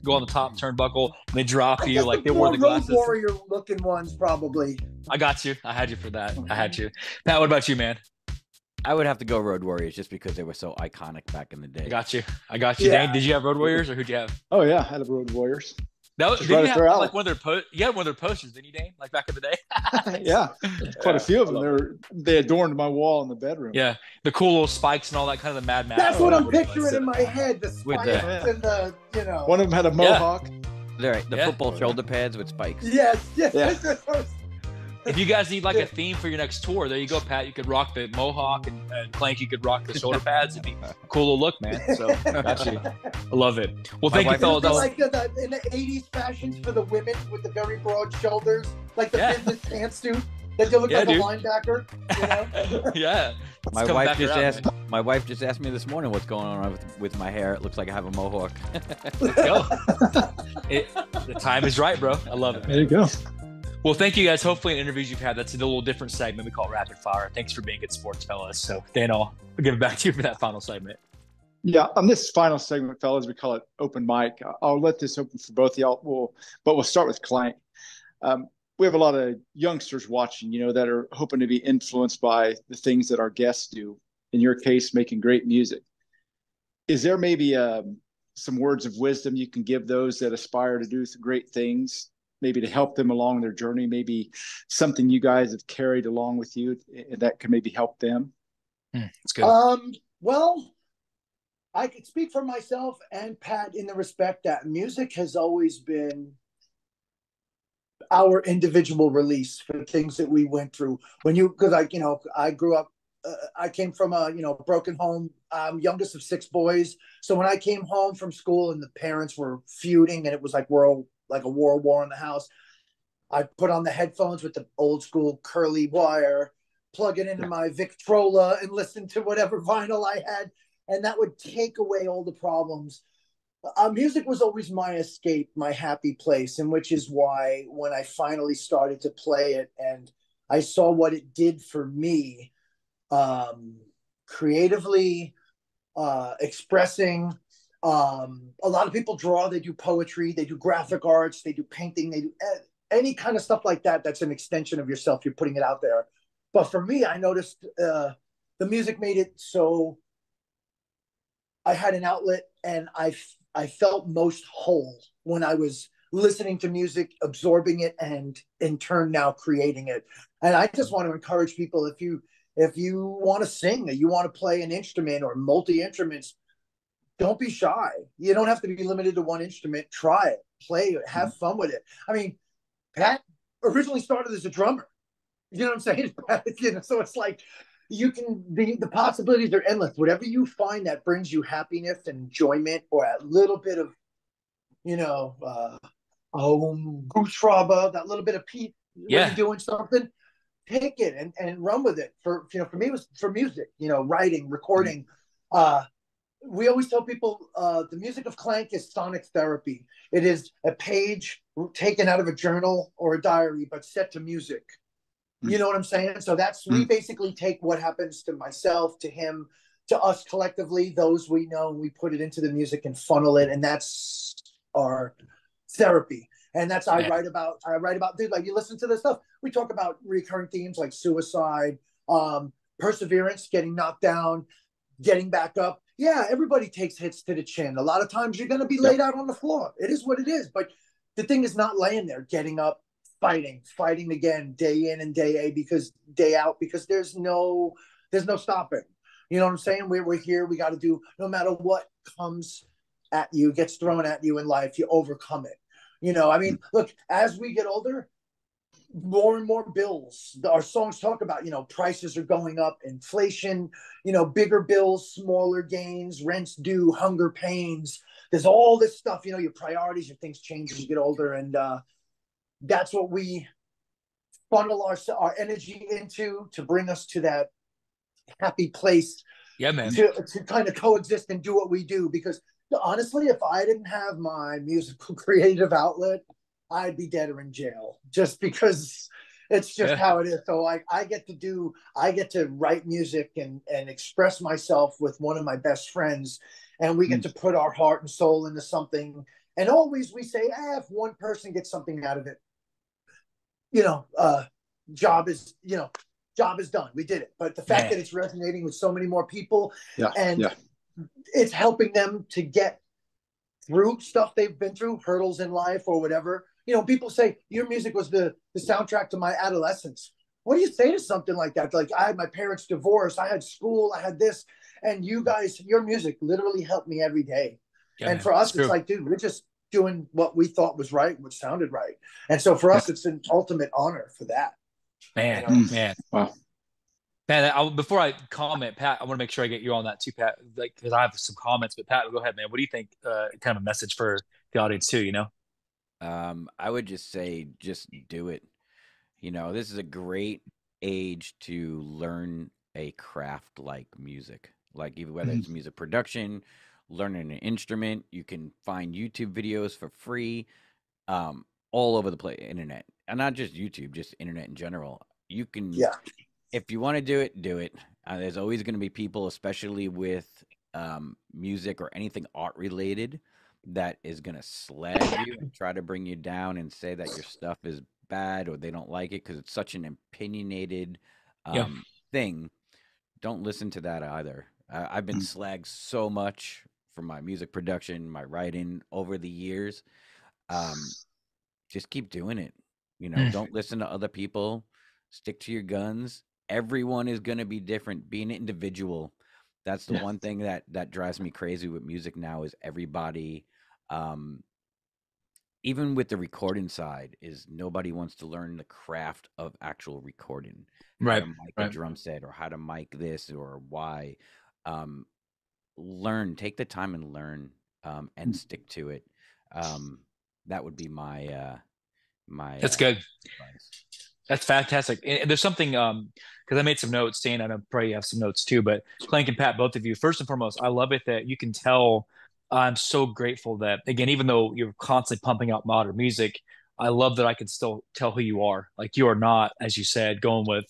go on the top turnbuckle and they drop you like they wore the glasses. Road Warrior looking ones, probably. I got you. I had you for that. I had you. Pat, what about you, man? I would have to go Road Warriors just because they were so iconic back in the day. I got you. Yeah. Dane, did you have Road Warriors or who'd you have? Oh yeah, I had the Road Warriors. That was, did you have like one of their posters, didn't you, Dane? Like back in the day? Yeah, quite a few of them. They adorned my wall in the bedroom. Yeah, the cool little spikes and all that kind of the Mad Max. That's what I'm picturing in my head. The spikes and the One of them had a mohawk. Yeah. The football shoulder pads with spikes. Yes. Yeah. If you guys need like a theme for your next tour, there you go, Pat. You could rock the mohawk, and Klank, you could rock the shoulder pads. It'd be a cool little look, man. So, got you. I love it. Well, thank you, fellas. Like in the 80s fashions for the women with the very broad shoulders, like the business pantsuit that you look like a linebacker. You know? Yeah. My wife just asked me this morning what's going on with my hair. It looks like I have a mohawk. Let's go. The time is right, bro. I love it. There you go. Well, thank you guys. Hopefully in interviews you've had, that's a little different segment we call Rapid Fire. Thanks for being good sports, fellas. So Dan, I'll give it back to you for that final segment. Yeah, on this final segment, fellas, we call it open mic. I'll let this open for both of y'all, but we'll start with Klank. We have a lot of youngsters watching, that are hoping to be influenced by the things that our guests do. In your case, making great music. Is there maybe some words of wisdom you can give those that aspire to do some great things, maybe to help them along their journey, maybe something you guys have carried along with you that can maybe help them? That's good. Well, I could speak for myself and Pat in the respect that music has always been our individual release for things that we went through. Because I grew up, I came from a broken home. I'm youngest of 6 boys. So when I came home from school and the parents were feuding and it was like a world war in the house, I put on the headphones with the old school curly wire, plug it into my Victrola and listen to whatever vinyl I had. And that would take away all the problems. Music was always my escape, my happy place, and which is why when I finally started to play it and I saw what it did for me, creatively, expressing. A lot of people draw, they do poetry, they do graphic arts, they do painting, they do any kind of stuff like that. That's an extension of yourself. You're putting it out there. But for me, I noticed the music made it so I had an outlet, and I felt most whole when I was listening to music, absorbing it, and in turn now creating it. And I just want to encourage people, if you want to sing or you want to play an instrument or multi-instruments, don't be shy. You don't have to be limited to one instrument. Try it, play it, have fun with it. I mean, Pat originally started as a drummer. You know what I'm saying? So it's like the possibilities are endless. Whatever you find that brings you happiness and enjoyment, or a little bit of, Goostraba, that little bit of Pete when you're doing something, take it and run with it. For me, it was for music, writing, recording. We always tell people the music of Klank is sonic therapy. It is a page taken out of a journal or a diary, but set to music. You know what I'm saying? So we basically take what happens to myself, to him, to us collectively, those we know, and we put it into the music and funnel it. And that's our therapy. And that's, I write about, dude, like you listen to this stuff. We talk about recurring themes like suicide, perseverance, getting knocked down, getting back up. Yeah, everybody takes hits to the chin. A lot of times you're going to be laid out on the floor. It is what it is. But the thing is not laying there, getting up, fighting again, day in and day out, because there's no stopping. You know what I'm saying? We're here. We got to do, no matter what comes at you, gets thrown at you in life, you overcome it. You know, I mean, look, as we get older, more and more bills. Our songs talk about, you know, prices are going up, inflation, you know, bigger bills, smaller gains, rents due, hunger pains. There's all this stuff, you know, your priorities, your things change as you get older. And that's what we funnel our energy into, to bring us to that happy place. Yeah, man. To kind of coexist and do what we do. Because honestly, if I didn't have my musical creative outlet, I'd be dead or in jail, just because it's just how it is. So like I get to write music and express myself with one of my best friends, and we get to put our heart and soul into something. And always we say, if one person gets something out of it, you know, job is done. We did it. But the fact that it's resonating with so many more people, and it's helping them to get through stuff they've been through, hurdles in life or whatever. You know, people say your music was the soundtrack to my adolescence. What do you say to something like that? Like, I had my parents' divorce, I had school, I had this, and you guys, your music literally helped me every day. And for us, it's like, dude, we're just doing what we thought was right, what sounded right. And so for us, it's an ultimate honor for that. Man, you know? man. Wow. Man, before I comment, Pat, I want to make sure I get you on that too, Pat, like, because I have some comments. But Pat, go ahead, man. What do you think? Kind of a message for the audience too, you know? I would just say, just do it. You know, this is a great age to learn a craft like music, like even whether it's music production, learning an instrument. You can find YouTube videos for free, all over the place, internet, and not just YouTube, just internet in general. You can, if you want to do it, do it. There's always going to be people, especially with music or anything art related, that is going to slag you and try to bring you down and say that your stuff is bad or they don't like it because it's such an opinionated thing. Don't listen to that either. I've been slagged so much for my music production, my writing over the years. Just keep doing it. You know, don't listen to other people. Stick to your guns. Everyone is going to be different. Be an individual. That's the one thing that drives me crazy with music now is everybody, even with the recording side, is nobody wants to learn the craft of actual recording. How to mic a drum set or how to mic this or why. Take the time and learn, and stick to it. That would be my That's good. Advice. That's fantastic. And there's something, because I made some notes, Dan, and I probably have some notes too, but Klank and Pat, both of you, first and foremost, I love it that you can tell. I'm so grateful that, again, even though you're constantly pumping out modern music, I love that I can still tell who you are. Like, you are not, as you said, going with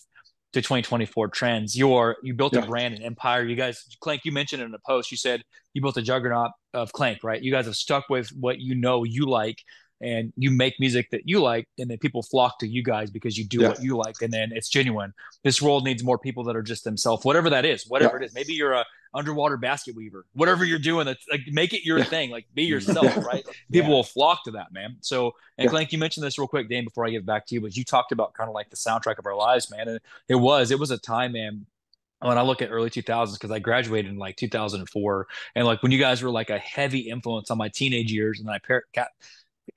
the 2024 trends. You built a brand, an empire. You guys, Klank, you mentioned in a post, you said you built a juggernaut of Klank, right? You guys have stuck with what you know you like, and you make music that you like, and then people flock to you guys because you do what you like, and then it's genuine. This world needs more people that are just themselves, whatever that is, whatever it is. Maybe you're a underwater basket weaver, whatever you're doing, that's like, make it your thing, like be yourself, right? People will flock to that, man. So, and Klank, you mentioned this real quick, Dane, before I give it back to you, but you talked about kind of like the soundtrack of our lives, man. And it was a time, man, when I look at early 2000s, because I graduated in like 2004, and like when you guys were like a heavy influence on my teenage years, and then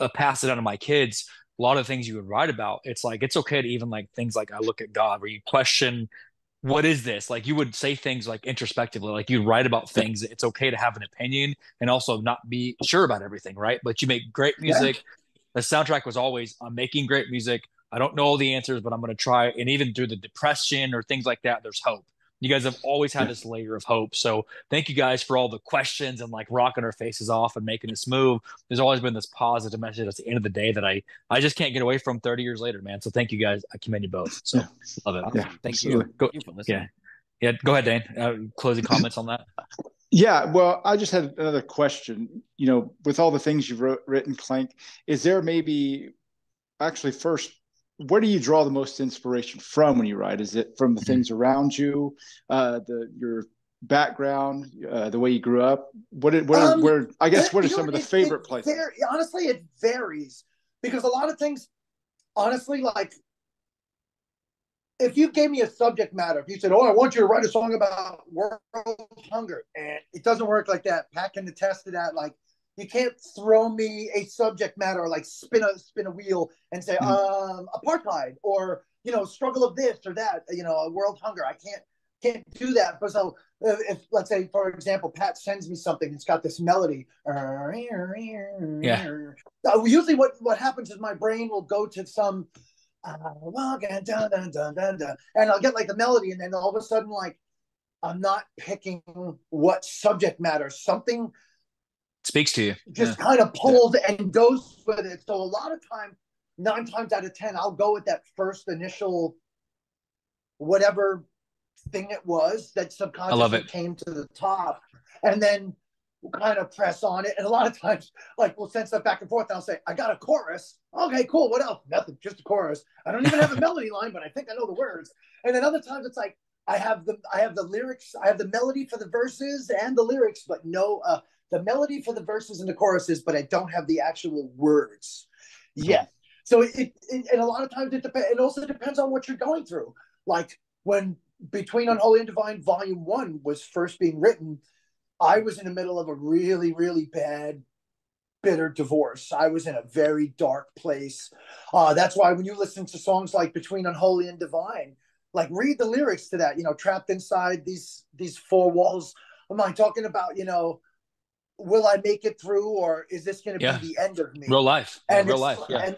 I pass it on to my kids. A lot of things you would write about, it's like, it's okay to even like things like I Look at God, where you question, what is this? Like, you would say things like introspectively, like you write about things. It's okay to have an opinion and also not be sure about everything, right? But you make great music. The soundtrack was always, I'm making great music. I don't know all the answers, but I'm going to try. And even through the depression or things like that, there's hope. You guys have always had this layer of hope. So thank you guys for all the questions and like rocking our faces off and making us move. There's always been this positive message at the end of the day that I just can't get away from 30 years later, man. So thank you guys. I commend you both. So love it. Awesome. Thank you. Thank you for listening. Yeah. Go ahead, Dane. Closing comments on that. Yeah. Well, I just had another question. You know, with all the things you've written, Klank, is there maybe actually first, where do you draw the most inspiration from when you write? Is it from the things around you, your background, the way you grew up? What are some of the favorite places? Honestly, it varies, because a lot of things, honestly, like if you gave me a subject matter, if you said, "Oh, I want you to write a song about world hunger," and it doesn't work like that. Pat can attest to that. Like, you can't throw me a subject matter, or like spin a wheel and say, apartheid, or struggle of this or that, world hunger. I can't do that. But so if, let's say, for example, Pat sends me something, it's got this melody. Yeah. Usually what happens is my brain will go to some and I'll get like the melody, and then all of a sudden, like, I'm not picking what subject matter. Something speaks to you, just kind of pulls and goes with it. So a lot of time, 9 times out of 10, I'll go with that first initial whatever thing it was that subconsciously came to the top, and then we'll kind of press on it. And a lot of times, like, we'll send stuff back and forth, and I'll say, I got a chorus. Okay, cool. What else? Nothing, just a chorus. I don't even have a melody line, but I think I know the words. And then other times it's like, I have the lyrics, I have the melody for the verses and the lyrics, but no, the melody for the verses and the choruses, but I don't have the actual words yet. So and a lot of times it also depends on what you're going through. Like, when Between Unholy and Divine Volume 1 was first being written, I was in the middle of a really, really bad, bitter divorce. I was in a very dark place. That's why when you listen to songs like Between Unholy and Divine, like, read the lyrics to that, trapped inside these 4 walls. Am I talking about, will I make it through, or is this going to be the end of me? Real life. And real life. Yeah.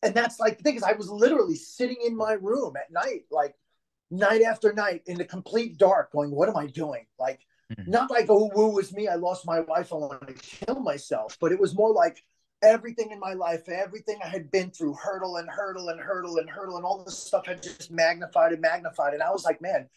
And that's like the thing is, I was literally sitting in my room at night, like night after night, in the complete dark, going, what am I doing? Like, not like, oh, woo is me, I lost my wife, I want to kill myself. But it was more like everything in my life, everything I had been through, hurdle and all this stuff had just magnified. And I was like, man,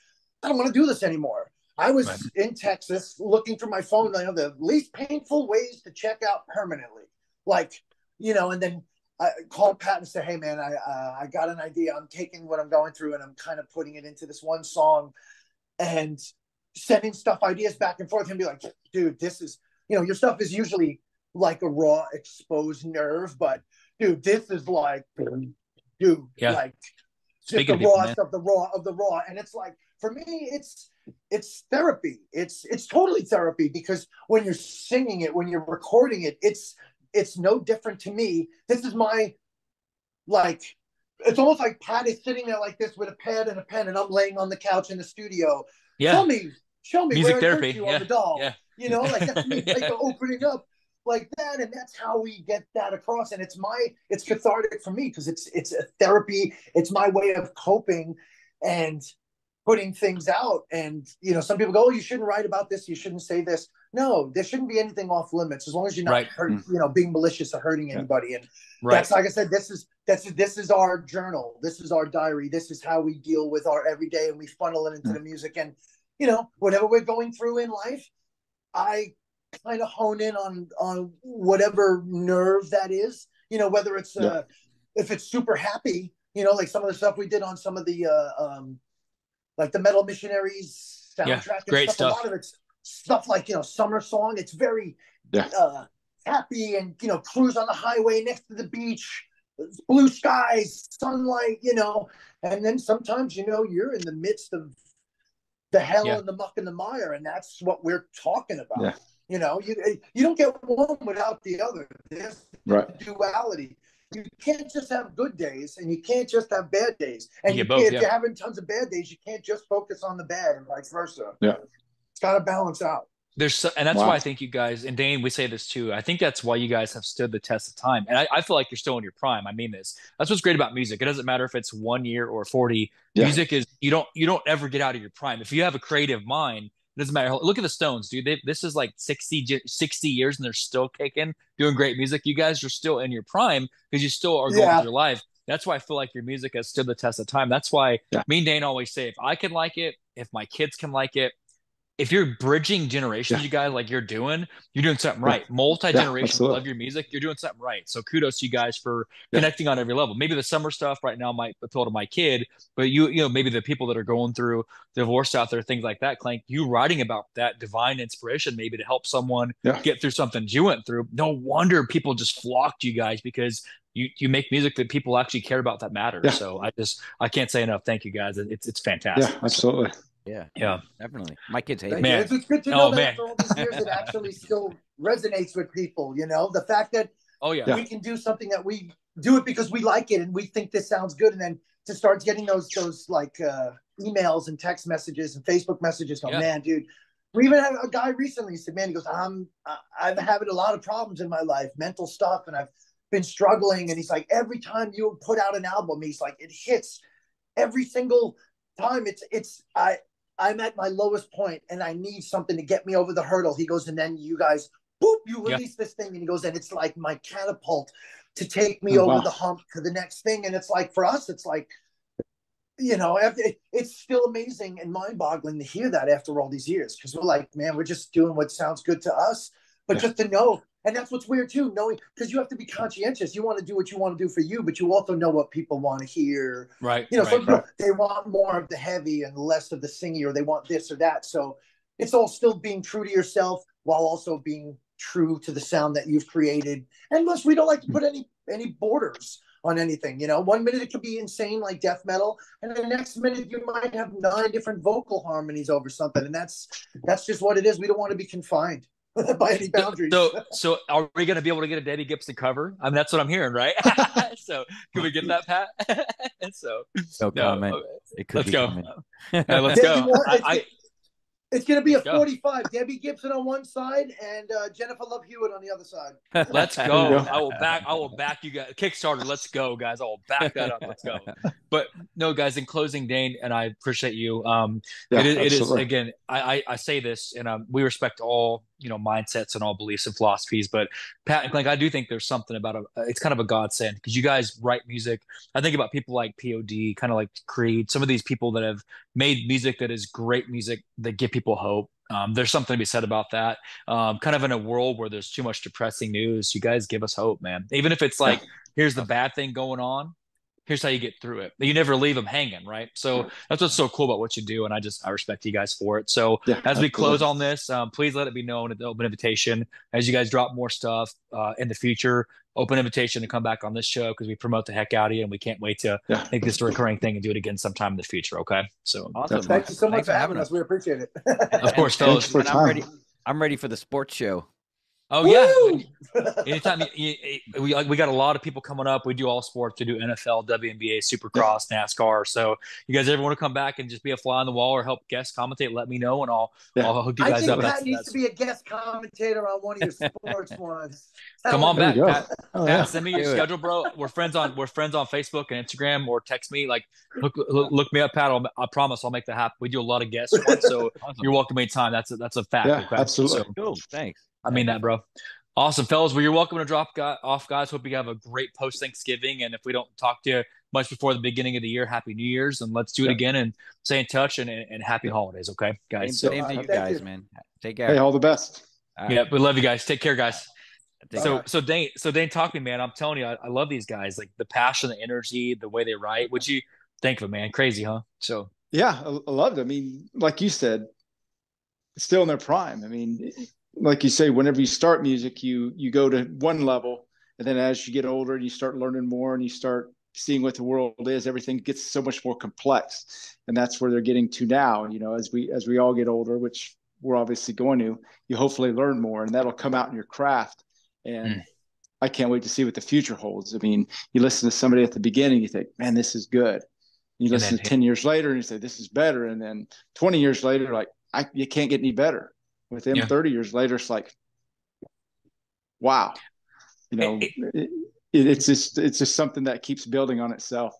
I don't want to do this anymore. I was in Texas looking through my phone, the least painful ways to check out permanently. Like, and then I called Pat and said, hey, man, I got an idea. I'm taking what I'm going through and I'm kind of putting it into this one song, and sending ideas back and forth, and be like, dude, this is, your stuff is usually like a raw, exposed nerve, but dude, this is like, like, just the rawest of the raw. And it's like, for me, it's therapy. It's totally therapy, because when you're singing it, when you're recording it, it's no different to me. This is my, like, it's almost like Pat is sitting there like this with a pad and a pen, and I'm laying on the couch in the studio. Yeah. Show me music where therapy. It hurts you on the doll. Yeah. Like, that's me like opening up like that, and that's how we get that across. And it's cathartic for me, because it's a therapy. It's my way of coping and putting things out. And some people go, oh, you shouldn't write about this, you shouldn't say this. No, there shouldn't be anything off limits, as long as you're not being malicious or hurting anybody. And that's, like I said, this is our journal, this is our diary, this is how we deal with our everyday, and we funnel it into the music. And whatever we're going through in life, I kind of hone in on whatever nerve that is, whether it's if it's super happy, like some of the stuff we did on some of the like the Metal Missionaries soundtrack, great stuff. A lot of it's stuff like, Summer Song. It's very happy, and cruise on the highway next to the beach, blue skies, sunlight, and then sometimes you're in the midst of the hell and the muck and the mire, and that's what we're talking about. You don't get one without the other. There's duality. You can't just have good days, and you can't just have bad days. And if you're having tons of bad days, you can't just focus on the bad, and vice versa. It's got to balance out. And that's why I think you guys, and Dane, we say this too, I think that's why you guys have stood the test of time. And I feel like you're still in your prime. I mean this. That's what's great about music. It doesn't matter if it's 1 year or 40. Music is, you don't ever get out of your prime. If you have a creative mind, it doesn't matter. Look at the Stones, dude. This is like 60 years, and they're still kicking, doing great music. You guys are still in your prime, because you still are going through your life. That's why I feel like your music has stood the test of time. That's why me and Dane always say, if I can like it, if my kids can like it, if you're bridging generations, you guys, like you're doing something right. Multi-generations love your music. You're doing something right. So kudos to you guys for connecting on every level. Maybe the summer stuff right now might appeal to my kid, but maybe the people that are going through divorce out there, things like that, Klank, you writing about that divine inspiration, maybe to help someone get through something you went through. No wonder people just flocked you guys, because you make music that people actually care about, that matters. Yeah. So I can't say enough. Thank you guys. It's Yeah, fantastic. absolutely. Yeah, definitely. My kids hate Man. it. It's good to know Oh, that man. after all these years, it actually still resonates with people. You know, the fact that Oh yeah. we can do something that we do it because we like it and we think this sounds good, and then to start getting those like emails and text messages and Facebook messages going, Yeah. man, dude. We even had a guy recently. He said, man, he goes, I've having a lot of problems in my life, mental stuff, and I've been struggling. And he's like, every time you put out an album, he's like, it hits every single time. I'm at my lowest point and I need something to get me over the hurdle. He goes, and then you guys, boop, you release this thing. And he goes, and it's like my catapult to take me over the hump to the next thing. And it's like, for us, it's like, you know, it's still amazing and mind-boggling to hear that after all these years, because we're like, man, we're just doing what sounds good to us. But just to know, and that's what's weird too, knowing, because you have to be conscientious. You want to do what you want to do for you, but you also know what people want to hear. Right. You know, right, some people, they want more of the heavy and less of the singy, or they want this or that. So it's all still being true to yourself while also being true to the sound that you've created. And plus, we don't like to put any borders on anything. You know, 1 minute it could be insane like death metal, and the next minute you might have 9 different vocal harmonies over something, and that's just what it is. We don't want to be confined by any boundaries. So are we going to be able to get a Debbie Gibson cover? I mean, that's what I'm hearing, right? So can we get that, Pat? No comment. It could let's be go. coming. Let's go. It's going to be a 45. Debbie Gibson on one side and Jennifer Love Hewitt on the other side. Let's go. I will back you guys. Kickstarter. Let's go, guys. I will back that up. Let's go. But no, guys, in closing, Dane, and I appreciate you. It is, again, I say this, and we respect all, you know, mindsets and all beliefs and philosophies, but Pat and Klank, I do think there's something about it's kind of a godsend, because you guys write music. I think about people like POD, kind of like Creed, some of these people that have made music that is great music that give people hope. There's something to be said about that. Kind of in a world where there's too much depressing news, you guys give us hope, man. Even if it's like, here's the bad thing going on, here's how you get through it. You never leave them hanging, right? So that's what's so cool about what you do, and I respect you guys for it. So as we close on this, please let it be known at the open invitation, as you guys drop more stuff in the future, open invitation to come back on this show, because we promote the heck out of you, and we can't wait to make this a recurring thing and do it again sometime in the future. Okay, so awesome. Thank you so much for having us. We appreciate it. Of course, fellas. I'm ready for the sports show. Oh, woo! Yeah. Anytime we got a lot of people coming up. We do all sports. We do NFL, WNBA, Supercross, NASCAR. So you guys ever want to come back and just be a fly on the wall or help guest commentate, let me know, and I'll hook you guys up. I think Pat needs to be a guest commentator on one of your sports ones. Come on back, Pat. Pat, send me your schedule, bro. We're friends on Facebook and Instagram, or text me. Like, look me up, Pat. I promise I'll make that happen. We do a lot of guests once, so you're welcome anytime. That's a fact. Yeah, okay? absolutely. So, cool. Thanks. I mean that, bro. Awesome, fellas. Well, you're welcome to drop off, guys. Hope you have a great post-Thanksgiving. And if we don't talk to you much before the beginning of the year, Happy New Year's. And let's do it again and stay in touch, and happy holidays, okay, guys? Same to you guys, man. Take care. Hey, all the best. Yeah, we love you guys. Take care, guys. So Dane, talk to me, man. I'm telling you, I love these guys. Like, the passion, the energy, the way they write. What you think of it, man? Crazy, huh? So yeah, I loved it. I mean, like you said, still in their prime. I mean, like you say, whenever you start music, you go to one level, and then as you get older and you start learning more and you start seeing what the world is, everything gets so much more complex. And that's where they're getting to now. You know, as we all get older, which we're obviously going to, you hopefully learn more, and that'll come out in your craft. And I can't wait to see what the future holds. I mean, you listen to somebody at the beginning, you think, man, this is good. You listen to 10 years later and you say, this is better. And then 20 years later, like, you can't get any better. With them 30 years later, it's like, wow. You know, it's just something that keeps building on itself.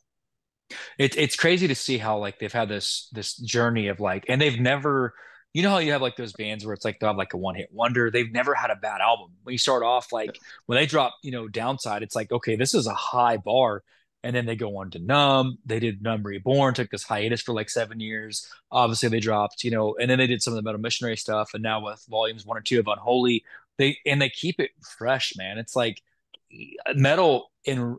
It's crazy to see how, like, they've had this journey of, like, and they've never, you know how you have like those bands where it's like they'll have like a one-hit wonder. They've never had a bad album. When you start off, like, when they drop, you know, Downside, it's like, okay, this is a high bar. And then they go on to Numb. They did Numb Reborn, took this hiatus for like 7 years. Obviously, they dropped, you know, and then they did some of the Metal Missionary stuff. And now with volumes 1 or 2 of Unholy, they keep it fresh, man. It's like metal in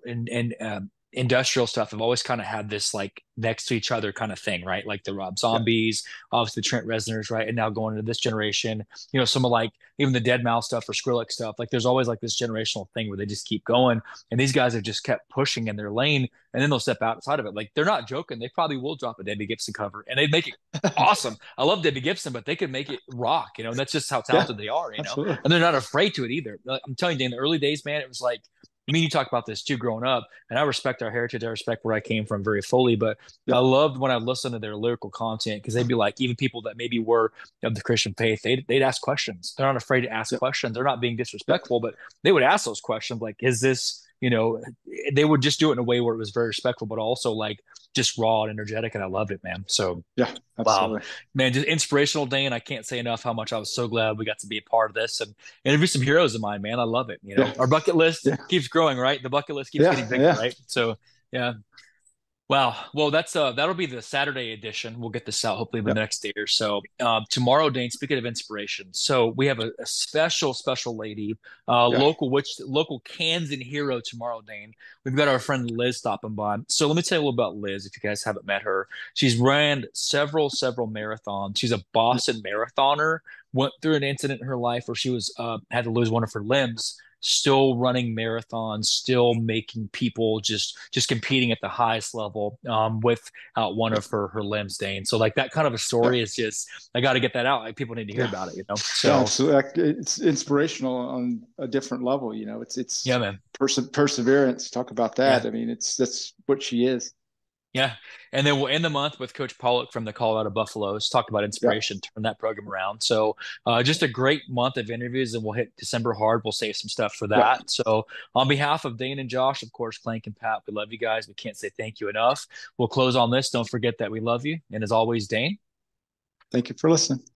industrial stuff have always kind of had this like next to each other kind of thing, right? Like the Rob Zombies, obviously the Trent Reznors, right? And now going into this generation, some of like even the Dead Mouse stuff or Skrillex stuff, like there's always like this generational thing where they just keep going. And these guys have just kept pushing in their lane, and then they'll step outside of it. Like they're not joking. They probably will drop a Debbie Gibson cover and they'd make it awesome. I love Debbie Gibson, but they could make it rock, and that's just how talented they are, absolutely. and they're not afraid to it either. I'm telling you, in the early days, man, it was like, you talk about this too growing up, and I respect our heritage. I respect where I came from very fully, but I loved when I listened to their lyrical content, because they'd be like, even people that maybe were of the Christian faith, they'd ask questions. They're not afraid to ask questions. They're not being disrespectful, but they would ask those questions like, is this, they would just do it in a way where it was very respectful, but also like just raw and energetic. And I loved it, man. So yeah, absolutely. Wow, man, just inspirational day. And I can't say enough how much I was so glad we got to be a part of this and interview some heroes of mine, man. I love it. Our bucket list keeps growing, right? The bucket list keeps getting bigger, right? So yeah. Wow. Well, that'll be the Saturday edition. We'll get this out hopefully the next day or so. Tomorrow, Dane, speaking of inspiration, so we have a special lady, local Kansan hero tomorrow, Dane. We've got our friend Liz stopping by. So let me tell you a little about Liz if you guys haven't met her. She's ran several marathons. She's a Boston marathoner. Went through an incident in her life where she was had to lose one of her limbs. Still running marathons, still making people just competing at the highest level without one of her limbs, Dane. So like that kind of a story is just, I got to get that out. Like people need to hear about it, So it's inspirational on a different level. It's yeah, man. Perseverance. Talk about that. I mean, that's what she is. Yeah. And then we'll end the month with Coach Pollock from the Colorado Buffaloes. Talk about inspiration, turn that program around. So just a great month of interviews, and we'll hit December hard. We'll save some stuff for that. So on behalf of Dane and Josh, of course, Klank and Pat, we love you guys. We can't say thank you enough. We'll close on this. Don't forget that we love you. And as always, Dane, thank you for listening.